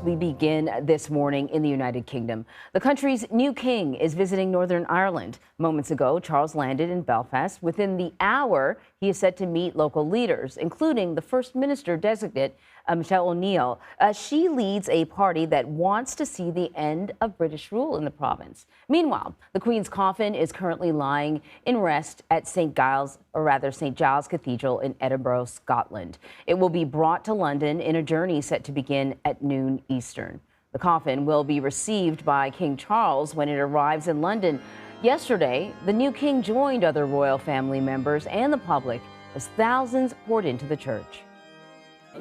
we begin this morning in the United Kingdom. The country's new king is visiting Northern Ireland. Moments ago, Charles landed in Belfast. Within the hour, he is set to meet local leaders, including the First Minister designate, Michelle O'Neill. She leads a party that wants to see the end of British rule in the province. Meanwhile, the Queen's coffin is currently lying in rest at St. Giles Cathedral in Edinburgh, Scotland. It will be brought to London in a journey set to begin at noon Eastern. The coffin will be received by King Charles when it arrives in London. Yesterday, the new king joined other royal family members and the public as thousands poured into the church.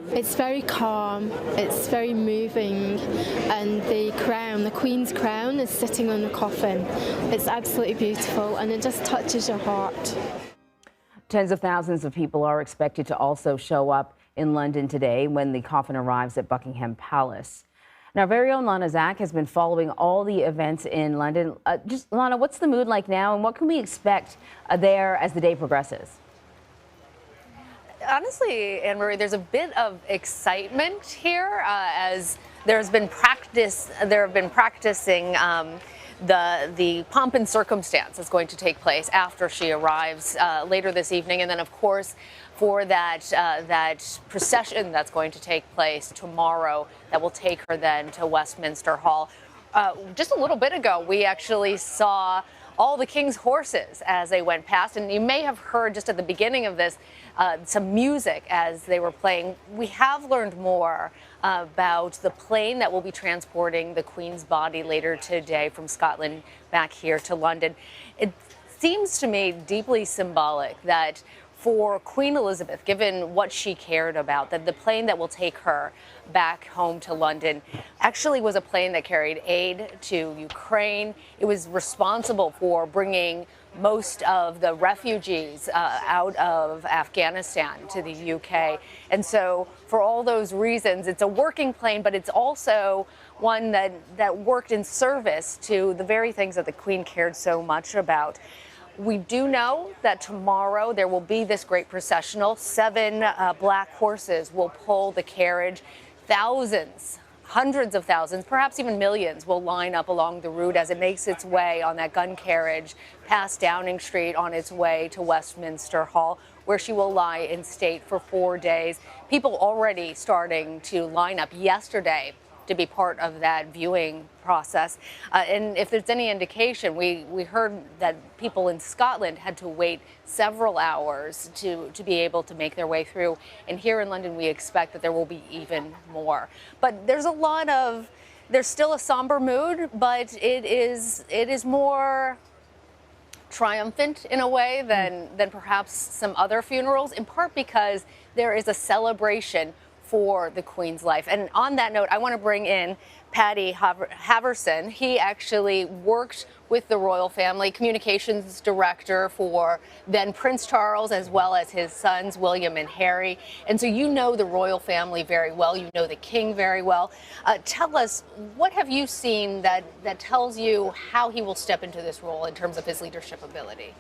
It's very calm, it's very moving, and the crown, the Queen's crown, is sitting on the coffin. It's absolutely beautiful and it just touches your heart. Tens of thousands of people are expected to also show up in London today when the coffin arrives at Buckingham Palace. Now, very own Lana Zak has been following all the events in London. Lana, what's the mood like now, and what can we expect there as the day progresses? Honestly, Anne-Marie, there's a bit of excitement here as there have been practicing the pomp and circumstance that's going to take place after she arrives later this evening, and then of course for that procession that's going to take place tomorrow that will take her then to Westminster Hall. Just a little bit ago, we actually saw all the king's horses as they went past, and you may have heard just at the beginning of this some music as they were playing. We have learned more about the plane that will be transporting the Queen's body later today from Scotland back here to London. It seems to me deeply symbolic that for Queen Elizabeth, given what she cared about, that the plane that will take her back home to London actually was a plane that carried aid to Ukraine. It was responsible for bringing most of the refugees out of Afghanistan to the UK. And so for all those reasons, it's a working plane, but it's also one that worked in service to the very things that the Queen cared so much about. We do know that tomorrow there will be this great processional. 7 black horses will pull the carriage. Thousands, hundreds of thousands, perhaps even millions will line up along the route as it makes its way on that gun carriage past Downing Street on its way to Westminster Hall, where she will lie in state for 4 days. People already starting to line up yesterday to be part of that viewing process. And if there's any indication, we heard that people in Scotland had to wait several hours to be able to make their way through. And here in London, we expect that there will be even more. But there's still a somber mood, but it is more triumphant in a way than perhaps some other funerals, in part because there is a celebration for the Queen's life. And on that note, I want to bring in Paddy Harverson. He actually worked with the royal family, communications director for then Prince Charles, as well as his sons, William and Harry. And so you know the royal family very well. You know the king very well. Tell us, what have you seen that tells you how he will step into this role in terms of his leadership ability?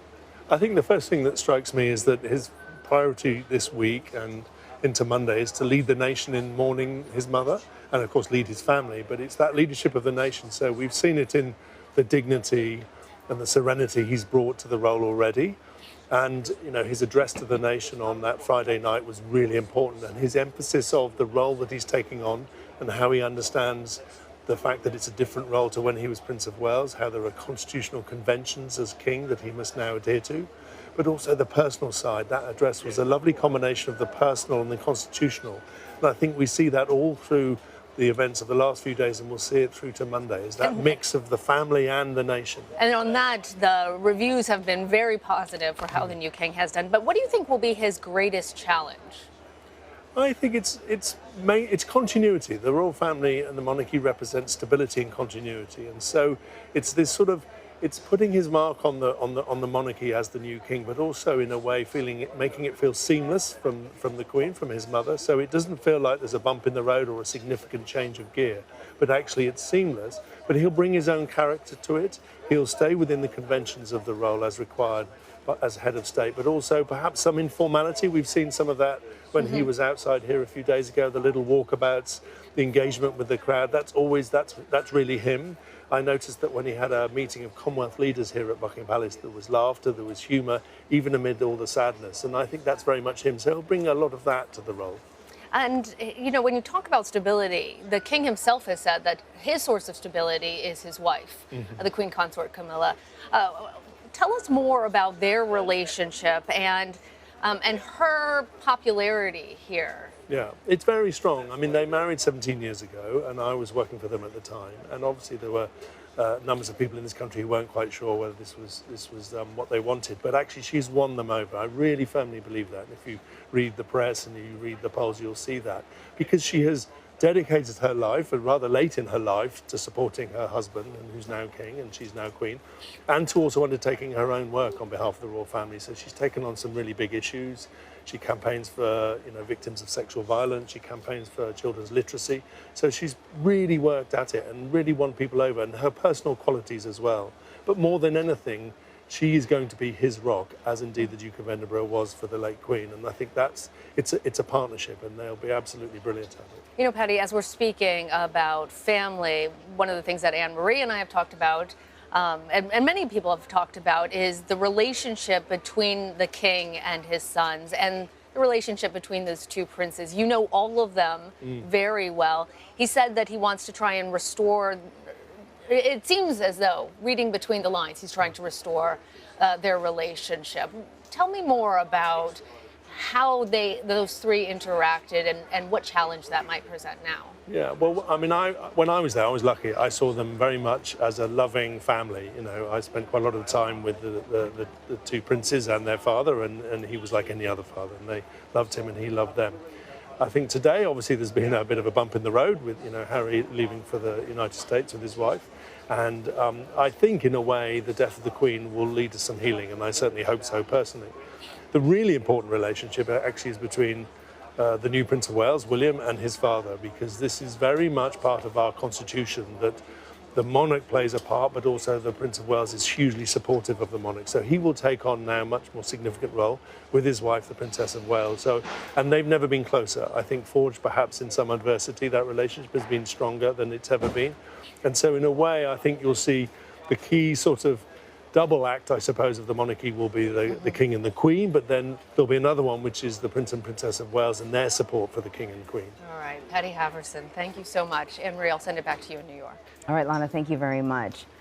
I think the first thing that strikes me is that his priority this week and into Monday is to lead the nation in mourning his mother and of course lead his family, but it's that leadership of the nation. So we've seen it in the dignity and the serenity he's brought to the role already. And his address to the nation on that Friday night was really important, and his emphasis of the role that he's taking on and how he understands the fact that it's a different role to when he was Prince of Wales, how there are constitutional conventions as king that he must now adhere to, but also the personal side. That address was a lovely combination of the personal and the constitutional. And I think we see that all through the events of the last few days, and we'll see it through to Monday, is that mix of the family and the nation. And on that, the reviews have been very positive for how the new king has done. But what do you think will be his greatest challenge? I think it's continuity. The royal family and the monarchy represent stability and continuity, and so it's this sort of, it's putting his mark on the monarchy as the new king, but also in a way making it feel seamless from the Queen, from his mother, so it doesn't feel like there's a bump in the road or a significant change of gear, but actually it's seamless. But he'll bring his own character to it. He'll stay within the conventions of the role as required as head of state, but also perhaps some informality. We've seen some of that when he was outside here a few days ago, the little walkabouts, the engagement with the crowd. That's really him. I noticed that when he had a meeting of Commonwealth leaders here at Buckingham Palace, there was laughter, there was humour, even amid all the sadness. And I think that's very much him. So he'll bring a lot of that to the role. And, you know, when you talk about stability, the king himself has said that his source of stability is his wife, the Queen Consort Camilla. Tell us more about their relationship and her popularity here. Yeah, it's very strong. I mean, they married 17 years ago, and I was working for them at the time. And obviously, there were numbers of people in this country who weren't quite sure whether this was what they wanted. But actually, she's won them over. I really firmly believe that. And if you read the press and you read the polls, you'll see that, because she has dedicated her life, and rather late in her life, to supporting her husband, and who's now king and she's now queen, and to also undertaking her own work on behalf of the royal family. So she's taken on some really big issues. She campaigns for, you know, victims of sexual violence. She campaigns for children's literacy. So she's really worked at it and really won people over, and her personal qualities as well. But more than anything, she is going to be his rock, as indeed the Duke of Edinburgh was for the late Queen. And I think it's a partnership, and they'll be absolutely brilliant at it. You know, Paddy, as we're speaking about family, one of the things that Anne-Marie and I have talked about, and many people have talked about, is the relationship between the king and his sons, and the relationship between those two princes. You know all of them very well. He said that he wants to try and restore, it seems as though, reading between the lines, he's trying to restore their relationship. Tell me more about how those three interacted and what challenge that might present now. Yeah, well, I mean, when I was there, I was lucky. I saw them very much as a loving family. You know, I spent quite a lot of time with the two princes and their father, and he was like any other father, and they loved him and he loved them. I think today, obviously, there's been a bit of a bump in the road with, you know, Harry leaving for the United States with his wife. And I think, in a way, the death of the Queen will lead to some healing, and I certainly hope so personally. The really important relationship actually is between the new Prince of Wales, William, and his father, because this is very much part of our constitution that the monarch plays a part, but also the Prince of Wales is hugely supportive of the monarch. So he will take on now a much more significant role with his wife, the Princess of Wales. So, and they've never been closer. I think, forged perhaps in some adversity, that relationship has been stronger than it's ever been. And so in a way, I think you'll see the key sort of double act, I suppose, of the monarchy will be the King and the Queen, but then there'll be another one, which is the Prince and Princess of Wales and their support for the King and Queen. All right, Paddy Harverson, thank you so much. Anne-Marie, I'll send it back to you in New York. All right, Lana, thank you very much.